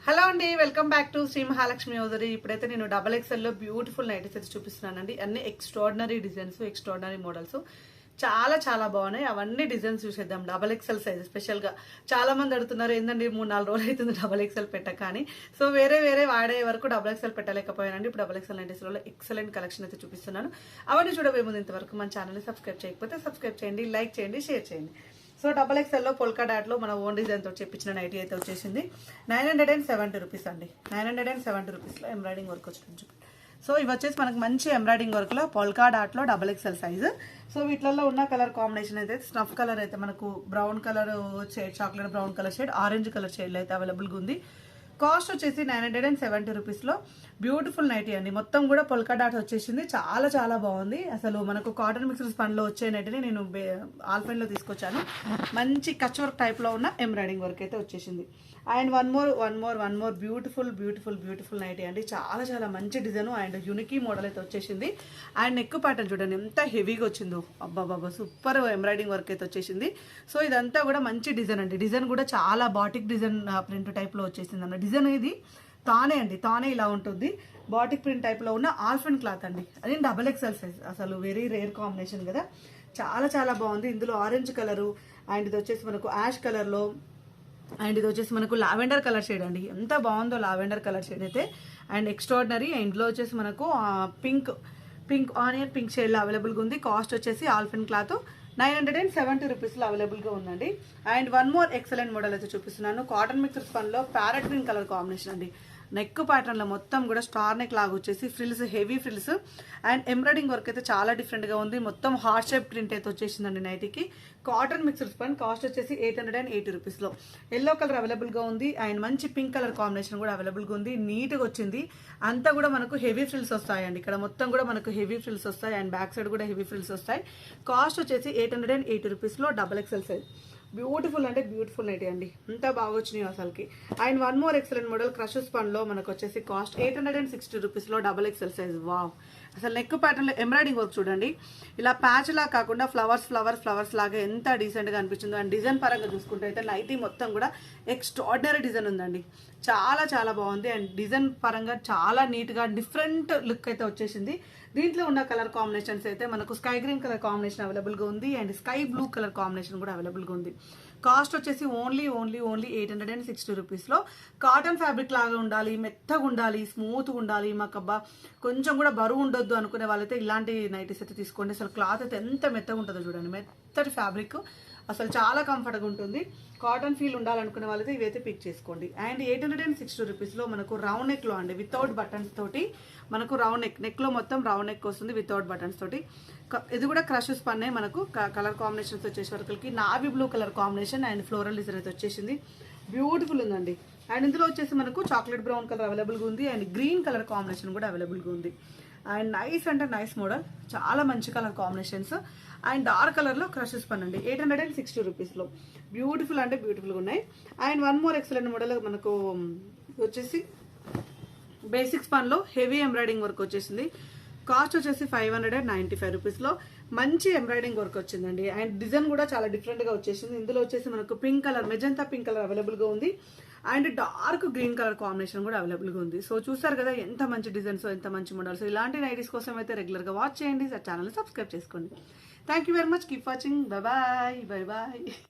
Hello అండి, welcome back to Shri Mahalakshmi hosiery. ఇప్పుడైతే నేను డబల్ ఎక్స్ఎల్ లో బ్యూటిఫుల్ నైటీస్ అయితే చూపిస్తున్నానండి. అన్ని ఎక్స్ట్రాడినరీ డిజైన్స్, ఎక్స్ట్రాడినరీ మోడల్స్ చాలా చాలా బాగున్నాయి. అవన్నీ డిజైన్స్ చూసేద్దాం. డబల్ ఎక్స్ఎల్ సైజ్ స్పెషల్ గా చాలా మంది అడుగుతున్నారు, ఏంటండి 3-4 రోజులు అవుతుంది డబల్ ఎక్స్ఎల్ పెట్టక అని. సో వేరే వాడే వరకు డబల్ ఎక్స్ఎల్ పెట్టలేకపోయానండి. ఇప్పుడు డబల్ ఎక్స్ఎల్ నైటీస్ లో ఎక్సలెంట్ కలెక్షన్ అయితే చూపిస్తున్నాను. అవన్నీ చూడబోయే ముందు ఇంతవరకు మన ఛానల్ ని సబ్స్క్రైబ్ చేయకపోతే సబ్స్క్రైబ్ చేయండి, లైక్ చేయండి, షేర్ చేయండి. సో డబల్ ఎక్స్ఎల్ లో పొల్కా డాట్ లో మన ఓన్ డిజైన్ తో చెప్పించిన నైటీ అయితే వచ్చేసింది. 970 రూపీస్ అండి. 970 రూపీస్ లో ఎంబ్రాయిడింగ్ వర్క్ వచ్చింది. సో ఇవి వచ్చేసి మనకు మంచి ఎంబ్రాయిడింగ్ వర్క్ లో పొల్కా డాట్ లో డబల్ ఎక్స్ఎల్ సైజ్. సో వీటిలో ఉన్న కలర్ కాంబినేషన్ అయితే స్నఫ్ కలర్ అయితే మనకు brown colour shade, chocolate brown colour shade, orange colour shade అయితే అవైలబుల్ గా ఉంది. కాస్ట్ వచ్చేసి 970 రూపీస్ లో బ్యూటిఫుల్ నైటీ అండి. మొత్తం కూడా పొల్కా డాట్ వచ్చేసింది. చాలా చాలా బాగుంది. అసలు మనకు కాటన్ మిక్స్డ్ స్పన్ లో వచ్చే నైటీని నేను ఆల్ఫైన్ లో తీసుకొచ్చాను. మంచి కచ్ వర్క్ టైప్ లో ఉన్న ఎంబ్రాయిడింగ్ వర్క్ అయితే వచ్చేసింది. And one more beautiful nightie అండి. చాలా చాలా మంచి డిజైన్ అండ్ యూనికీ మోడల్ అయితే వచ్చేసింది. అండ్ నెక్ ప్యాటర్న్ చూడండి ఎంత హెవీగా వచ్చిందో, అబ్బాబాబా సూపర్ ఎంబ్రాయిడింగ్ వర్క్ అయితే వచ్చేసింది. సో ఇదంతా కూడా మంచి డిజైన్ అండి. డిజైన్ కూడా చాలా బాటిక్ డిజైన్ ప్రింట్ టైప్ లో వచ్చేసింది అన్న డిజైన్. ఇది తానే ఇలా ఉంటుంది. బాటిక్ ప్రింట్ టైప్ లో ఉన్న ఆల్ఫన్ క్లాత్ అండి. అది డబల్ ఎక్స్ఎల్ సైజ్. అసలు వెరీ రేర్ కాంబినేషన్ కదా. చాలా చాలా బాగుంది. ఇందులో ఆరెంజ్ కలరు అండ్ ఇది వచ్చేసి మనకు యాష్ కలర్ లో అండ్ ఇది వచ్చేసి మనకు లావెండర్ కలర్ షేడ్ అండి. ఎంత బాగుందో లావెండర్ కలర్ షేడ్ అయితే. And extraordinary. ఇందులో వచ్చేసి మనకు పింక్ ఆనియన్ పింక్ షేడ్ లో అవైలబుల్ గా ఉంది. కాస్ట్ వచ్చేసి ఆల్ఫిన్ క్లాత్ 970 రూపీస్ లో అవైలబుల్ గా ఉందండి. And one more excellent model అయితే చూపిస్తున్నాను. కాటన్ మిక్స్డ్ స్పన్ లో ప్యారెట్ గ్రీన్ కలర్ కాంబినేషన్ అండి. నెక్ ప్యాటర్న్ లో మొత్తం కూడా స్టార్ నెక్ లాగా వచ్చేసి frills, heavy frills and embroidering work అయితే చాలా డిఫరెంట్ గా ఉంది. మొత్తం హార్ట్ షేప్ ప్రింట్ అయితే వచ్చేసిందండి నైటీకి. Cotton mixed spun. కాస్ట్ వచ్చేసి 880 రూపీస్ లో. ఎల్లో కలర్ అవైలబుల్ గా ఉంది అండ్ మంచి పింక్ కలర్ కాంబినేషన్ కూడా అవైలబుల్ గా ఉంది. నీట్ గా వచ్చింది. అంతా కూడా మనకు హెవీ ఫ్రిల్స్ వస్తాయండి. ఇక్కడ మొత్తం కూడా మనకు హెవీ ఫ్రిల్స్ వస్తాయి అండ్ బ్యాక్ సైడ్ కూడా హెవీ ఫ్రిల్స్ వస్తాయి. కాస్ట్ వచ్చేసి 880 రూపీస్ లో డబల్ ఎక్స్ఎల్ సైజ్. బ్యూటిఫుల్ అంటే బ్యూటిఫుల్ నైటీ అండి. అంతా బాగా వచ్చినాయి అసలుకి. And one more excellent model crush spun లో మనకు వచ్చేసి కాస్ట్ 860 రూపీస్ లో డబల్ ఎక్స్ఎల్ సైజ్. వావ్, అసలు నెక్ ప్యాటర్న్ లో ఎంబ్రాయిడింగ్ వర్క్ చూడండి. ఇలా ప్యాచ్ లా కాకుండా ఫ్లవర్స్ లాగా ఎంత డీసెంట్ గా అనిపించిందో. అండ్ డిజైన్ పరంగా చూసుకుంటే అయితే నైటీ మొత్తం కూడా ఎక్స్ట్రాడినరీ డిజైన్ ఉందండి. చాలా చాలా బాగుంది. అండ్ డిజైన్ పరంగా చాలా నీట్ గా డిఫరెంట్ లుక్ అయితే వచ్చేసింది. దీంట్లో ఉన్న కలర్ కాంబినేషన్స్ అయితే మనకు sky green colour combination available గా ఉంది and sky blue colour combination కూడా అవైలబుల్ గా ఉంది. కాస్ట్ వచ్చేసి ఓన్లీ 860 రూపీస్ లో. కాటన్ ఫ్యాబ్రిక్ లాగా ఉండాలి, మెత్తగా ఉండాలి, స్మూత్ గా ఉండాలి, మాకు అబ్బా కొంచెం కూడా బరువు ఉండొద్దు అనుకునే వాళ్ళైతే ఇలాంటి నైటీస్ అయితే తీసుకోండి. అసలు క్లాత్ అయితే ఎంత మెత్తగా ఉంటుందో చూడండి. మెత్తటి ఫ్యాబ్రిక్, అసలు చాలా కంఫర్ట్గా ఉంటుంది. కాటన్ ఫీల్ ఉండాలనుకునే వాళ్ళైతే ఇవైతే పిక్ చేసుకోండి. అండ్ 860 రూపీస్ లో మనకు రౌండ్ నెక్ లో అండి, వితౌట్ బటన్స్ తోటి మనకు రౌండ్ నెక్ లో మొత్తం రౌండ్ నెక్ వస్తుంది వితౌట్ బటన్స్ తోటి. ఇది కూడా క్రష్ స్పన్నే. మనకు కలర్ కాంబినేషన్స్ వచ్చేసి వరకు navy blue colour combination and floral design అయితే వచ్చేసింది. బ్యూటిఫుల్ ఉందండి. అండ్ ఇందులో వచ్చేసి మనకు చాక్లెట్ బ్రౌన్ కలర్ అవైలబుల్ గా ఉంది అండ్ గ్రీన్ కలర్ కాంబినేషన్ కూడా అవైలబుల్ గా ఉంది. అండ్ నైస్ అంటే నైస్ మోడల్, చాలా మంచి colour combinations. And dark colour లో క్రష్ స్పన్ అండి. 860 రూపీస్ లో బ్యూటిఫుల్ అంటే బ్యూటిఫుల్ గా ఉన్నాయి. And one more excellent model మనకు వచ్చేసి బేసిక్ స్పన్ లో హెవీ ఎంబ్రాయిడింగ్ వర్క్ వచ్చేసింది. కాస్ట్ వచ్చేసి 595 రూపీస్ లో మంచి ఎంబ్రాయిడింగ్ వర్క్ వచ్చిందండి. అండ్ డిజైన్ కూడా చాలా డిఫరెంట్ గా వచ్చేసింది. ఇందులో వచ్చేసి మనకు pink colour, magenta pink colour available గా ఉంది and dark green colour combination కూడా అవైలబుల్ గా ఉంది. సో చూసారు కదా ఎంత మంచి డిజైన్స్, ఎంత మంచి మోడల్స్. ఇలాంటి నైటీస్ కోసం అయితే రెగ్యులర్ గా వాచ్ చేయండి, ఛానల్ సబ్స్క్రైబ్ చేసుకోండి. Thank you very much. Keep watching. Bye bye.